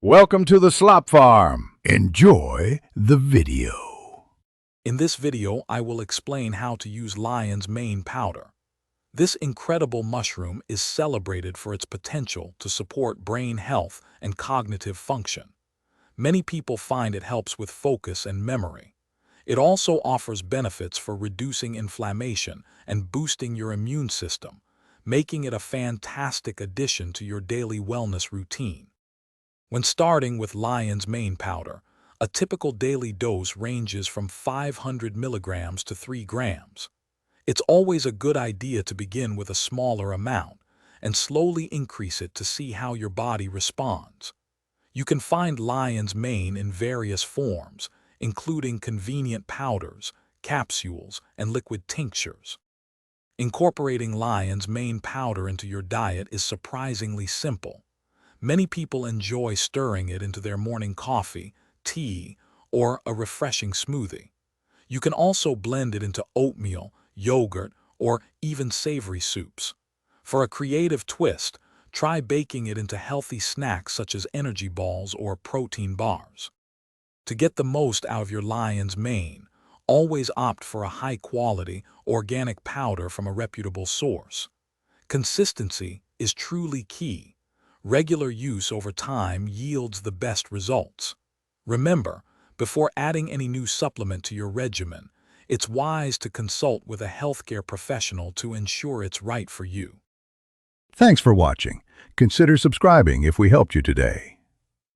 Welcome to the Slop Farm. Enjoy the video. In this video, I will explain how to use lion's mane powder. This incredible mushroom is celebrated for its potential to support brain health and cognitive function. Many people find it helps with focus and memory. It also offers benefits for reducing inflammation and boosting your immune system, making it a fantastic addition to your daily wellness routine. When starting with lion's mane powder, a typical daily dose ranges from 500 milligrams to 3 grams. It's always a good idea to begin with a smaller amount and slowly increase it to see how your body responds. You can find lion's mane in various forms, including convenient powders, capsules, and liquid tinctures. Incorporating lion's mane powder into your diet is surprisingly simple. Many people enjoy stirring it into their morning coffee, tea, or a refreshing smoothie. You can also blend it into oatmeal, yogurt, or even savory soups. For a creative twist, try baking it into healthy snacks such as energy balls or protein bars. To get the most out of your lion's mane, always opt for a high-quality, organic powder from a reputable source. Consistency is truly key. Regular use over time yields the best results. Remember, before adding any new supplement to your regimen, it's wise to consult with a healthcare professional to ensure it's right for you. Thanks for watching. Consider subscribing if we helped you today.